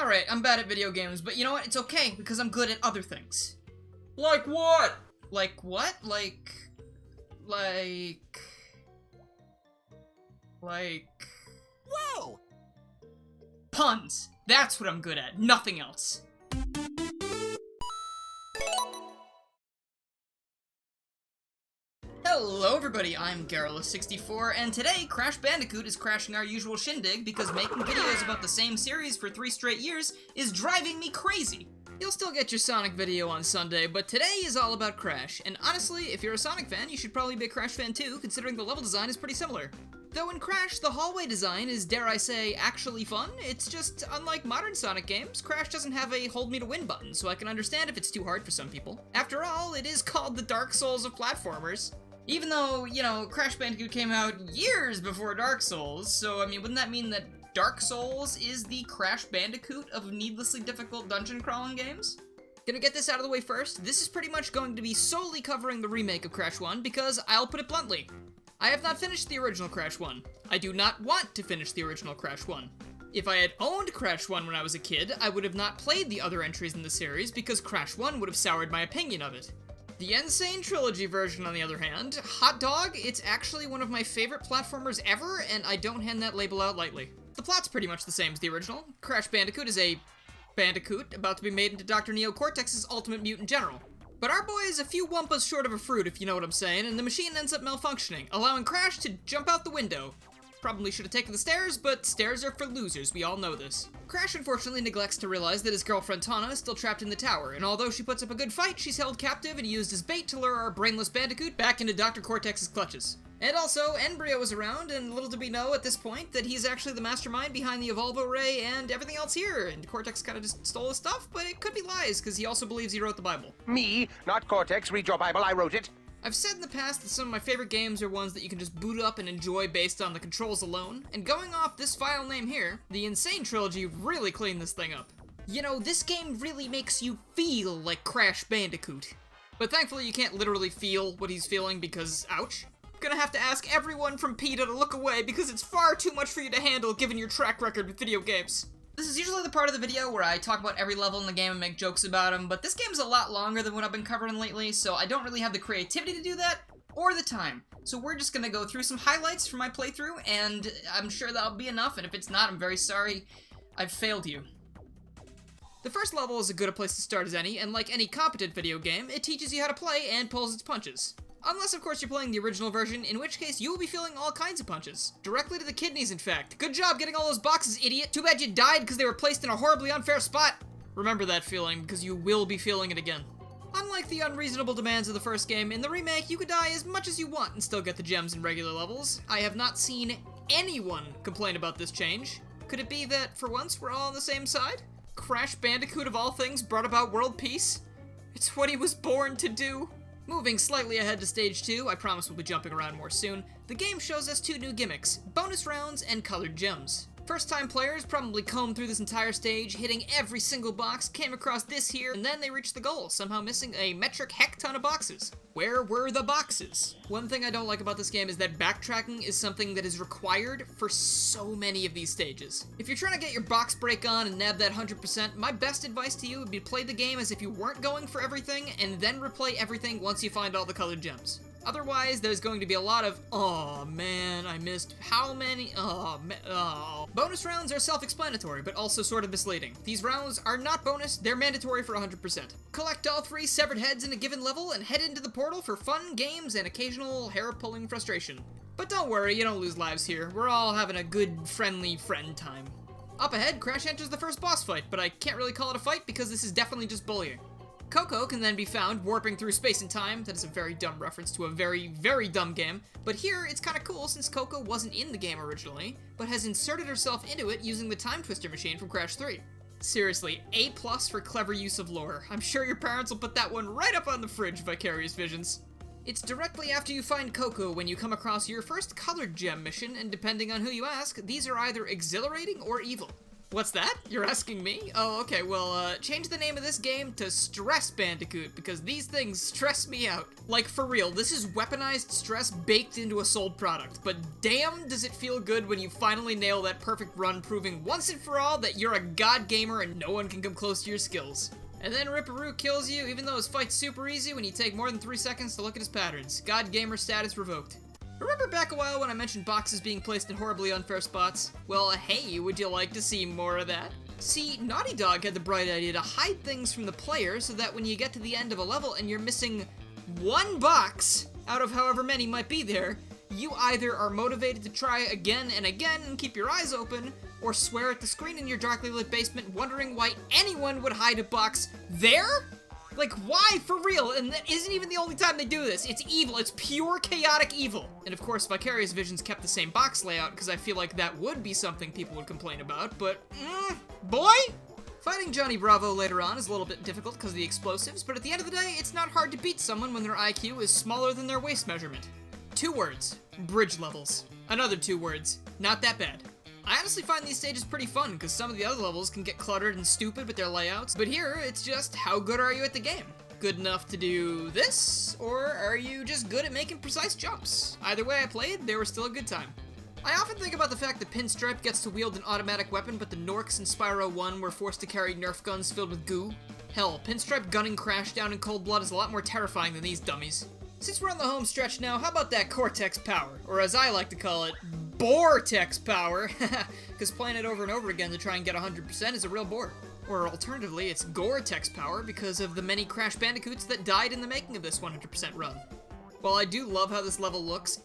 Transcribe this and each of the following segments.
Alright, I'm bad at video games, but you know what? It's okay, because I'm good at other things. Like what? Like what? Like... Whoa! Puns! That's what I'm good at, nothing else. Hello everybody, I'm Garrulous64, and today Crash Bandicoot is crashing our usual shindig because making videos about the same series for 3 straight years is driving me crazy. You'll still get your Sonic video on Sunday, but today is all about Crash, and honestly, if you're a Sonic fan, you should probably be a Crash fan too, considering the level design is pretty similar. Though in Crash, the hallway design is, dare I say, actually fun. It's just, unlike modern Sonic games, Crash doesn't have a hold me to win button, so I can understand if it's too hard for some people. After all, it is called the Dark Souls of platformers. Even though, you know, Crash Bandicoot came out years before Dark Souls, so I mean, wouldn't that mean that Dark Souls is the Crash Bandicoot of needlessly difficult dungeon crawling games? Gonna get this out of the way first, this is pretty much going to be solely covering the remake of Crash 1 because, I'll put it bluntly, I have not finished the original Crash 1. I do not want to finish the original Crash 1. If I had owned Crash 1 when I was a kid, I would have not played the other entries in the series because Crash 1 would have soured my opinion of it. The Insane Trilogy version, on the other hand, hot dog, it's actually one of my favorite platformers ever, and I don't hand that label out lightly. The plot's pretty much the same as the original. Crash Bandicoot is a Bandicoot about to be made into Dr. Neocortex's ultimate mutant general. But our boy is a few wumpas short of a fruit, if you know what I'm saying, and the machine ends up malfunctioning, allowing Crash to jump out the window. Probably should have taken the stairs, but stairs are for losers, we all know this. Crash unfortunately neglects to realize that his girlfriend Tana is still trapped in the tower, and although she puts up a good fight, she's held captive and used as bait to lure our brainless Bandicoot back into Dr. Cortex's clutches. And also, Embryo is around, and little do we know at this point that he's actually the mastermind behind the Evolvo Ray and everything else here, and Cortex kind of just stole his stuff, but it could be lies, because he also believes he wrote the Bible. Me, not Cortex. Read your Bible, I wrote it. I've said in the past that some of my favorite games are ones that you can just boot up and enjoy based on the controls alone, and going off this file name here, the Insane Trilogy really cleaned this thing up. You know, this game really makes you feel like Crash Bandicoot. But thankfully you can't literally feel what he's feeling because, ouch. Gonna have to ask everyone from PETA to look away because it's far too much for you to handle given your track record with video games. This is usually the part of the video where I talk about every level in the game and make jokes about them, but this game's a lot longer than what I've been covering lately, so I don't really have the creativity to do that, or the time. So we're just gonna go through some highlights from my playthrough, and I'm sure that'll be enough, and if it's not, I'm very sorry. I've failed you. The first level is as good a place to start as any, and like any competent video game, it teaches you how to play and pulls its punches. Unless, of course, you're playing the original version, in which case you will be feeling all kinds of punches. Directly to the kidneys, in fact. Good job getting all those boxes, idiot! Too bad you died because they were placed in a horribly unfair spot! Remember that feeling, because you will be feeling it again. Unlike the unreasonable demands of the first game, in the remake, you could die as much as you want and still get the gems in regular levels. I have not seen anyone complain about this change. Could it be that, for once, we're all on the same side? Crash Bandicoot, of all things, brought about world peace? It's what he was born to do. Moving slightly ahead to stage 2, I promise we'll be jumping around more soon, the game shows us 2 new gimmicks, bonus rounds and colored gems. First-time players probably combed through this entire stage, hitting every single box, came across this here, and then they reached the goal, somehow missing a metric heck ton of boxes. Where were the boxes? One thing I don't like about this game is that backtracking is something that is required for so many of these stages. If you're trying to get your box break on and nab that 100%, my best advice to you would be to play the game as if you weren't going for everything, and then replay everything once you find all the colored gems. Otherwise, there's going to be a lot of, "Aw, man, I missed how many, aw, oh." Bonus rounds are self-explanatory, but also sort of misleading. These rounds are not bonus, they're mandatory for 100%. Collect all 3 severed heads in a given level and head into the portal for fun, games, and occasional hair-pulling frustration. But don't worry, you don't lose lives here. We're all having a good, friendly friend time. Up ahead, Crash enters the first boss fight, but I can't really call it a fight because this is definitely just bullying. Coco can then be found warping through space and time. That is a very dumb reference to a very, very dumb game. But here, it's kind of cool since Coco wasn't in the game originally, but has inserted herself into it using the Time Twister machine from Crash 3. Seriously, A+ for clever use of lore. I'm sure your parents will put that one right up on the fridge, Vicarious Visions. It's directly after you find Coco when you come across your first colored gem mission, and depending on who you ask, these are either exhilarating or evil. What's that? You're asking me? Oh, okay, well, change the name of this game to Stress Bandicoot, because these things stress me out. Like, for real, this is weaponized stress baked into a sold product, but damn does it feel good when you finally nail that perfect run, proving once and for all that you're a god gamer and no one can come close to your skills. And then Ripperoo kills you, even though his fight's super easy when you take more than 3 seconds to look at his patterns. God gamer status revoked. Remember back a while when I mentioned boxes being placed in horribly unfair spots? Well, hey, would you like to see more of that? See, Naughty Dog had the bright idea to hide things from the player so that when you get to the end of a level and you're missing 1 box out of however many might be there, you either are motivated to try again and again and keep your eyes open, or swear at the screen in your darkly lit basement wondering why anyone would hide a box there? Like, why? For real? And that isn't even the only time they do this. It's evil. It's pure chaotic evil. And of course, Vicarious Visions kept the same box layout because I feel like that would be something people would complain about, but, boy? Fighting Johnny Bravo later on is a little bit difficult because of the explosives, but at the end of the day, it's not hard to beat someone when their IQ is smaller than their waist measurement. 2 words. Bridge levels. Another 2 words. Not that bad. I honestly find these stages pretty fun, because some of the other levels can get cluttered and stupid with their layouts, but here, it's just, how good are you at the game? Good enough to do this, or are you just good at making precise jumps? Either way I played, they were still a good time. I often think about the fact that Pinstripe gets to wield an automatic weapon, but the Norks in Spyro 1 were forced to carry Nerf guns filled with goo. Hell, Pinstripe gunning Crash down in cold blood is a lot more terrifying than these dummies. Since we're on the home stretch now, how about that Cortex power, or as I like to call it, Vortex power, because playing it over and over again to try and get 100% is a real bore. Or alternatively, it's Gore-Tex power because of the many Crash Bandicoots that died in the making of this 100% run. While I do love how this level looks,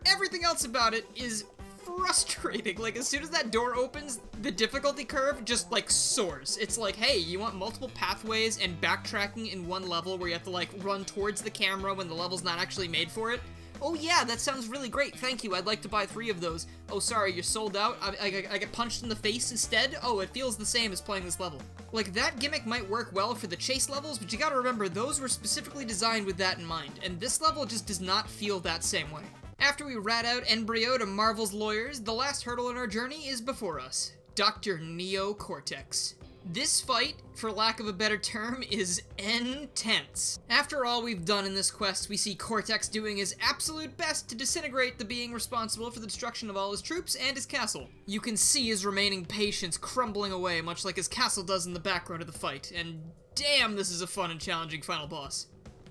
everything else about it is frustrating. Like, as soon as that door opens, the difficulty curve just, like, soars. It's like, hey, you want multiple pathways and backtracking in one level where you have to, like, run towards the camera when the level's not actually made for it? Oh yeah, that sounds really great, thank you, I'd like to buy 3 of those. Oh sorry, you're sold out? I get punched in the face instead? Oh, it feels the same as playing this level. Like, that gimmick might work well for the chase levels, but you gotta remember, those were specifically designed with that in mind, and this level just does not feel that same way. After we rat out Embryo to Marvel's lawyers, the last hurdle in our journey is before us. Dr. Neocortex. This fight, for lack of a better term, is intense. After all we've done in this quest, we see Cortex doing his absolute best to disintegrate the being responsible for the destruction of all his troops and his castle. You can see his remaining patience crumbling away, much like his castle does in the background of the fight, and damn, this is a fun and challenging final boss.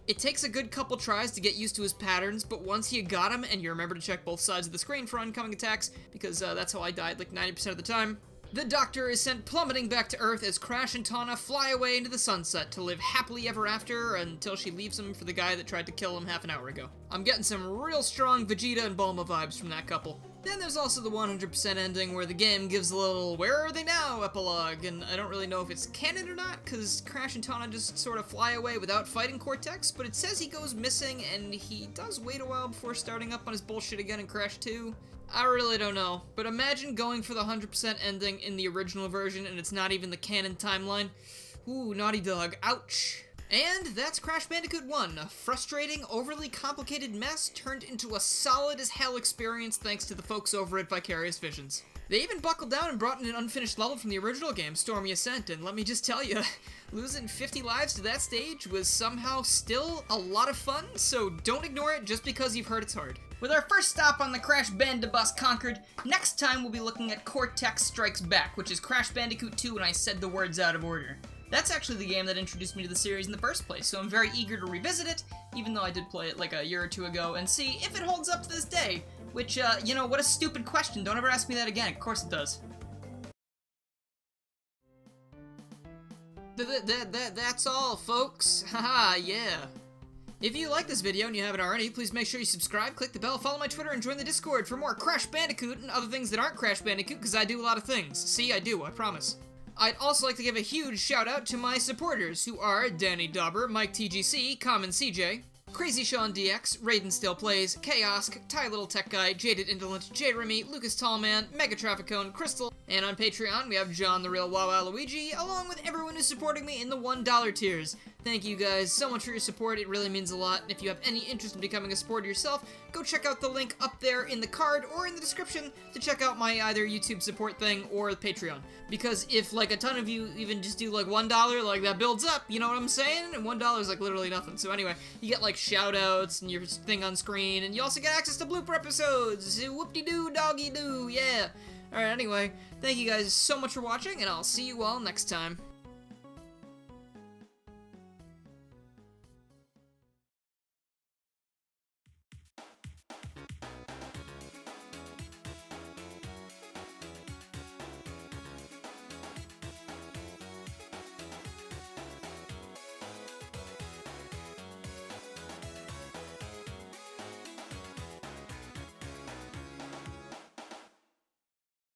It takes a good couple tries to get used to his patterns, but once you got him, and you remember to check both sides of the screen for oncoming attacks, because that's how I died like 90% of the time, the Doctor is sent plummeting back to Earth as Crash and Tawna fly away into the sunset to live happily ever after until she leaves him for the guy that tried to kill him half an hour ago. I'm getting some real strong Vegeta and Bulma vibes from that couple. Then there's also the 100% ending where the game gives a little "where are they now" epilogue, and I don't really know if it's canon or not, because Crash and Tawna just sort of fly away without fighting Cortex, but it says he goes missing and he does wait a while before starting up on his bullshit again in Crash 2. I really don't know, but imagine going for the 100% ending in the original version and it's not even the canon timeline. Ooh, Naughty Dog, ouch. And that's Crash Bandicoot 1, a frustrating, overly complicated mess turned into a solid as hell experience thanks to the folks over at Vicarious Visions. They even buckled down and brought in an unfinished level from the original game, Stormy Ascent, and let me just tell you, losing 50 lives to that stage was somehow still a lot of fun, so don't ignore it just because you've heard it's hard. With our first stop on the Crash Bandibus conquered, next time we'll be looking at Cortex Strikes Back, which is Crash Bandicoot 2 and I said the words out of order. That's actually the game that introduced me to the series in the first place, so I'm very eager to revisit it, even though I did play it like a year or 2 ago, and see if it holds up to this day. Which, you know, what a stupid question. Don't ever ask me that again. Of course it does. That's all, folks. Haha, yeah. If you like this video and you haven't already, please make sure you subscribe, click the bell, follow my Twitter, and join the Discord for more Crash Bandicoot and other things that aren't Crash Bandicoot, because I do a lot of things. See, I do, I promise. I'd also like to give a huge shout out to my supporters, who are Danny Dauber, Mike TGC, Common CJ, Crazy Sean DX, Raiden Still Plays, Chaosk, Ty Little Tech Guy, Jaded Indolent, J Remy, Lucas Tallman, Mega Trafficone, Crystal, and on Patreon we have John the Real Wawa Luigi, along with everyone who's supporting me in the $1 tiers. Thank you guys so much for your support, it really means a lot, and if you have any interest in becoming a supporter yourself, go check out the link up there in the card or in the description to check out my either YouTube support thing or Patreon. Because if like a ton of you even just do like $1, like that builds up, you know what I'm saying? And $1 is like literally nothing. So anyway, you get like shoutouts and your thing on screen, and you also get access to blooper episodes. Whoop-de-doo, doggy-doo, yeah. Alright, anyway, thank you guys so much for watching, and I'll see you all next time.